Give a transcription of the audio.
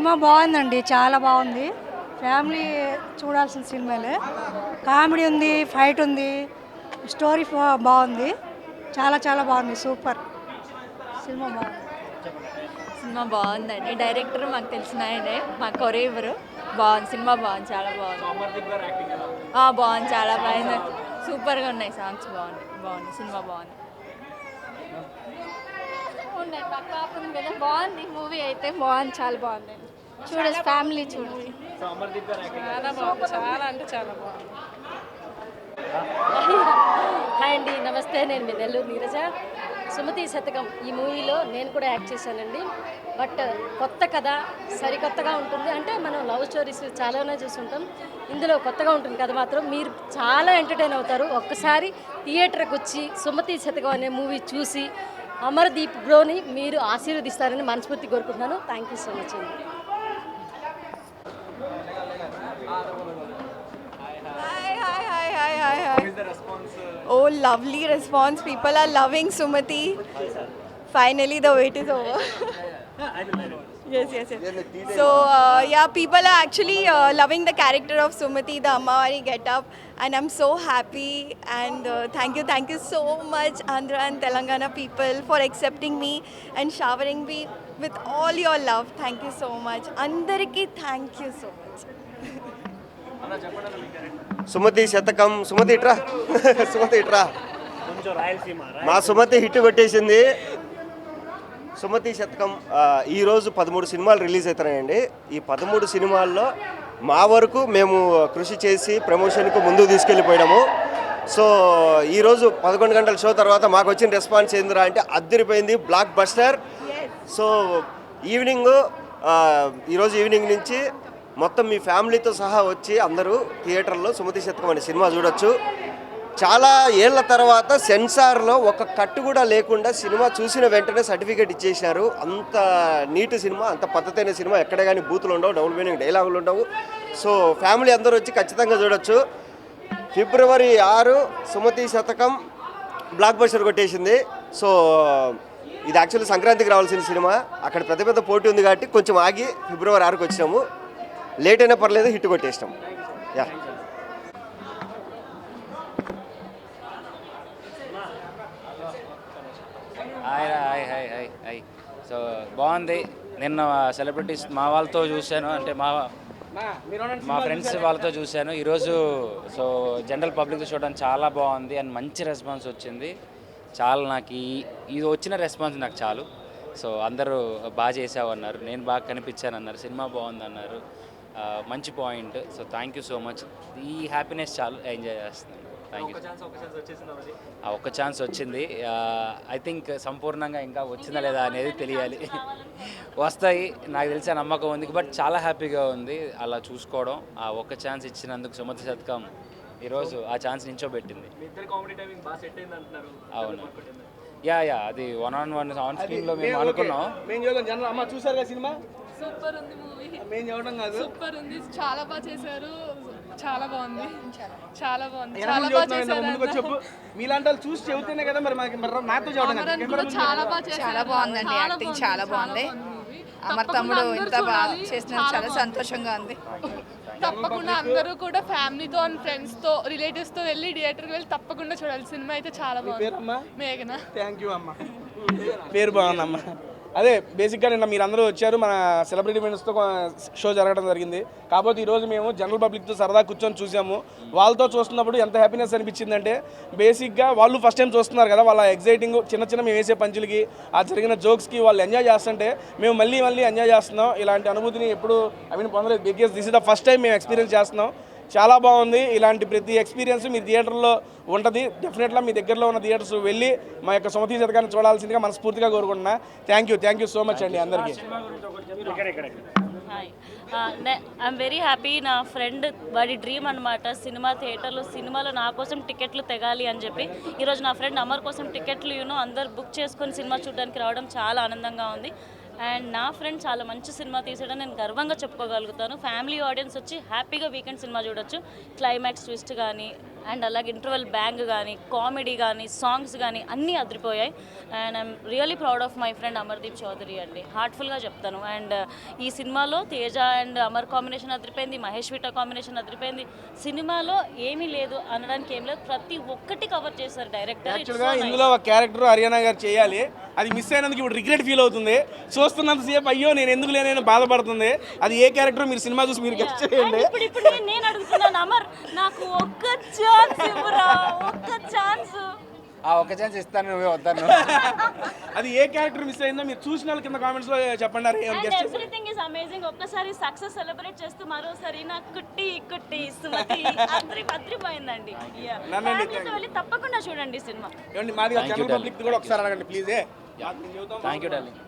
Cinema బాగుందండి, చాలా బాగుంది. ఫ్యామిలీ చూడాల్సిన సినిమాలే. కామెడీ ఉంది, ఫైట్ ఉంది, స్టోరీ బాగుంది. చాలా చాలా బాగుంది, సూపర్ సినిమా బాగుంది. సినిమా బాగుందండి. డైరెక్టర్ మాకు తెలిసిన ఆయనే, మా కొరేవరు. బాగుంది, సినిమా బాగుంది, చాలా బాగుంది. బాగుంది, చాలా బాగుంది. సూపర్గా ఉన్నాయి, సాంగ్స్ బాగుంది, సినిమా బాగుంది. బాగుంది మూవీ అయితే బాగుంది, చాలా బాగుంది. చూడొచ్చు, ఫ్యామిలీ చూడండి. చాలా బాగుంది, చాలా అంటే చాలా బాగుంది. హాయ్ అండి, నమస్తే. నేను మీ నెల్లూరు నీరజ. సుమతి శతకం ఈ మూవీలో నేను కూడా యాక్ట్ చేశానండి. బట్ కొత్త కథ, సరికొత్తగా ఉంటుంది. అంటే మనం లవ్ స్టోరీస్ చాలానే చూస్తుంటాం, ఇందులో కొత్తగా ఉంటుంది కథ మాత్రం. మీరు చాలా ఎంటర్టైన్ అవుతారు. ఒక్కసారి థియేటర్కి వచ్చి సుమతి శతకం అనే మూవీ చూసి అమర్దీప్ బ్రోని మీరు ఆశీర్వదిస్తారని మనస్ఫూర్తి కోరుకుంటున్నాను. థ్యాంక్ యూ సో మచ్ అండి. How is the response? Oh, lovely response. People are loving Sumati. Finally, the wait is over. Yes. So, yeah, people are actually loving the character of Sumati, the Ammavari get-up, and I'm so happy. And thank you so much, Andhra and Telangana people, for accepting me and showering me with all your love. Thank you so much. Andariki, thank you so much. Sumathi Shatakam. Sumathi ఇట్రా, సుమతి ఇట్రా. మా Sumathi hit కొట్టేసింది. సుమతి శతకం ఈరోజు 13 సినిమాలు release అవుతున్నాయండి. ఈ 13 సినిమాల్లో మా వరకు మేము కృషి చేసి ప్రమోషన్కు ముందుకు తీసుకెళ్ళిపోయాము. సో ఈరోజు 11 గంటల షో తర్వాత మాకు వచ్చిన రెస్పాన్స్ ఏందిరా అంటే అద్దరిపోయింది, బ్లాక్ బస్టర్. సో ఈరోజు ఈవినింగ్ నుంచి మొత్తం మీ ఫ్యామిలీతో సహా వచ్చి అందరూ థియేటర్లో సుమతి శతకం అనే సినిమా చూడొచ్చు. చాలా ఏళ్ల తర్వాత సెన్సార్లో ఒక కట్టు కూడా లేకుండా సినిమా చూసిన వెంటనే సర్టిఫికేట్ ఇచ్చేసినారు. అంత నీట్ సినిమా, అంత పద్ధతైన సినిమా. ఎక్కడ కానీ బూతులు ఉండవు, డబుల్ మీనింగ్ డైలాగులు ఉండవు. సో ఫ్యామిలీ అందరూ వచ్చి ఖచ్చితంగా చూడొచ్చు. ఫిబ్రవరి 6 సుమతి శతకం బ్లాక్ బస్టర్ కొట్టేసింది. సో ఇది యాక్చువల్లీ సంక్రాంతికి రావాల్సిన సినిమా. అక్కడ పెద్ద పోటీ ఉంది కాబట్టి కొంచెం ఆగి ఫిబ్రవరి 6కి వచ్చినాము. లేట్ అయినా పర్లేదు, హిట్ కొట్టేసినాం. Yeah, hi. సో బాగుంది. నిన్న సెలబ్రిటీస్ మా వాళ్ళతో చూశాను, అంటే మా ఫ్రెండ్స్ వాళ్ళతో చూశాను. ఈరోజు సో జనరల్ పబ్లిక్తో చూడడానికి చాలా బాగుంది అండ్ మంచి రెస్పాన్స్ వచ్చింది. చాలా నాకు ఇది వచ్చిన రెస్పాన్స్ నాకు చాలు. సో అందరూ బాగా చేసావు అన్నారు, నేను బాగా కనిపించాను అన్నారు, సినిమా బాగుంది అన్నారు. మంచి point. So thank you so much. ఈ హ్యాపీనెస్ చాలు, ఎంజాయ్ చేస్తున్నాను. Thank you. ఒక్క ఛాన్స్ వచ్చింది. ఐ థింక్ సంపూర్ణంగా ఇంకా వచ్చిందా లేదా అనేది తెలియాలి. వస్తాయి, నాకు తెలిసే నమ్మకం ఉంది. బట్ చాలా హ్యాపీగా ఉంది అలా చూసుకోవడం. ఆ ఒక్క ఛాన్స్ ఇచ్చినందుకు సుమతి శతకం ఈరోజు ఆ ఛాన్స్ నించోబెట్టింది. అవును, యా అది 1-on-1 ఆన్ స్క్రీన్లో మేము అనుకున్నాం. సూపర్ ఉంది మూవీ, సూపర్ ఉంది, చాలా బాగా చేశారు, చాలా బాగుంది, చాలా బాగా చేశారు. మీలాంటి చూసి చెబుతేనే కదా మరి నాతో చాలా బాగుందండి, యాక్టింగ్ చాలా బాగుంది. అమర్ తమ్ముడు ఇంత బాగా చేసిన చాలా సంతోషంగా ఉంది. తప్పకుండా అందరూ కూడా ఫ్యామిలీతో అండ్ ఫ్రెండ్స్తో రిలేటివ్స్తో వెళ్ళి థియేటర్కి వెళ్ళి తప్పకుండా చూడాలి. సినిమా అయితే చాలా బాగుంది. మేఘన. థ్యాంక్ యూ అమ్మ. పేరు బాగుందమ్మా. అదే బేసిక్గా నిన్న మీరు అందరూ వచ్చారు, మన సెలబ్రిటీ ఫ్రెండ్స్తో షో జరగడం జరిగింది. కాకపోతే ఈరోజు మేము జనరల్ పబ్లిక్తో సరదా కూర్చొని చూసాము. వాళ్ళతో చూస్తున్నప్పుడు ఎంత హ్యాపీనెస్ అనిపించిందంటే, బేసిక్గా వాళ్ళు ఫస్ట్ టైం చూస్తున్నారు కదా, వాళ్ళ ఎగ్జైటింగ్ చిన్న మేము వేసే పంచులకి, ఆ జరిగిన జోక్స్కి వాళ్ళు ఎంజాయ్ చేస్తుంటే మేము మళ్ళీ ఎంజాయ్ చేస్తున్నాం. ఇలాంటి అనుభూతిని ఎప్పుడు పొందలేదు. Because this is the first time మేము ఎక్స్పీరియన్స్ చేస్తున్నాం. చాలా బాగుంది. ఇలాంటి ప్రతి ఎక్స్పీరియన్స్ మీ థియేటర్లో ఉంటుంది. డెఫినెట్గా మీ దగ్గరలో ఉన్న థియేటర్స్ వెళ్ళి మా యొక్క సుమతి శతకాన్ని చూడాల్సిందిగా మనస్ఫూర్తిగా కోరుకుంటున్నా. థ్యాంక్ యూ సో మచ్ అండి అందరికీ. Hi, I'm very happy. నా ఫ్రెండ్ వాడి డ్రీమ్ అనమాట సినిమా థియేటర్లో, సినిమాలో నా కోసం టికెట్లు తెగాలి అని చెప్పి ఈరోజు నా ఫ్రెండ్ అమర్ కోసం టికెట్లు అందరు బుక్ చేసుకొని సినిమా చూడడానికి రావడం చాలా ఆనందంగా ఉంది. అండ్ నా ఫ్రెండ్ చాలా మంచి సినిమా తీసాడని నేను గర్వంగా చెప్పుకోగలుగుతాను. ఫ్యామిలీ ఆడియన్స్ వచ్చి హ్యాపీగా వీకెండ్ సినిమా చూడొచ్చు. క్లైమాక్స్ ట్విస్ట్ కానీ అండ్ అలాగే ఇంటర్వెల్ బ్యాంగ్ కానీ కామెడీ కానీ సాంగ్స్ కానీ అన్నీ అదిరిపోయాయి. And I'm really proud of my friend Amardeep Chowdary అండి, హార్ట్ఫుల్గా చెప్తాను. అండ్ ఈ సినిమాలో తేజ అండ్ అమర్ కాంబినేషన్ అదిరిపోయింది, మహేష్ విట కాంబినేషన్ అదిరిపోయింది. సినిమాలో ఏమీ లేదు అనడానికి ఏం లేదు, ప్రతి ఒక్కటి కవర్ చేశారు డైరెక్టర్. యాక్చువల్గా ఇందులో ఒక క్యారెక్టర్ హరియానా గారు చేయాలి, అది మిస్ అయినందుకు ఇప్పుడు రిగ్రెట్ ఫీల్ అవుతుంది. చూస్తున్నంతసేపు అయ్యో నేను ఎందుకు లేనని బాధపడుతుంది. అది ఏ క్యారెక్టర్ మీరు సినిమా చూసి మీరు గెస్ట్ చేయండి. ఇప్పుడు నేను అడుగుతున్నాను, అమర్ నాకు ఒక్క ఛాన్స్ ఇవ్వరా, ఒక్క ఛాన్స్. ఒక ఛాన్స్ ఇస్తాను, నువ్వే వద్దాను. అది ఏ క్యారెక్టర్ మిస్ అయిందో మీరు చూసిన వాళ్ళ కింద కామెంట్స్ లో చెప్పండి. Everything is amazing. ఒక్కసారి సక్సెస్ సెలబ్రేట్ చేస్తూ మరోసారి నా కుట్టి కుట్టి సుమతి అద్రిపోయిందండి. వెళ్ళి తప్పకుండా చూడండి సినిమా. మాది జనరల్ పబ్లిక్ కూడా ఒకసారి అడగండి ప్లీజ్. Thank you darling.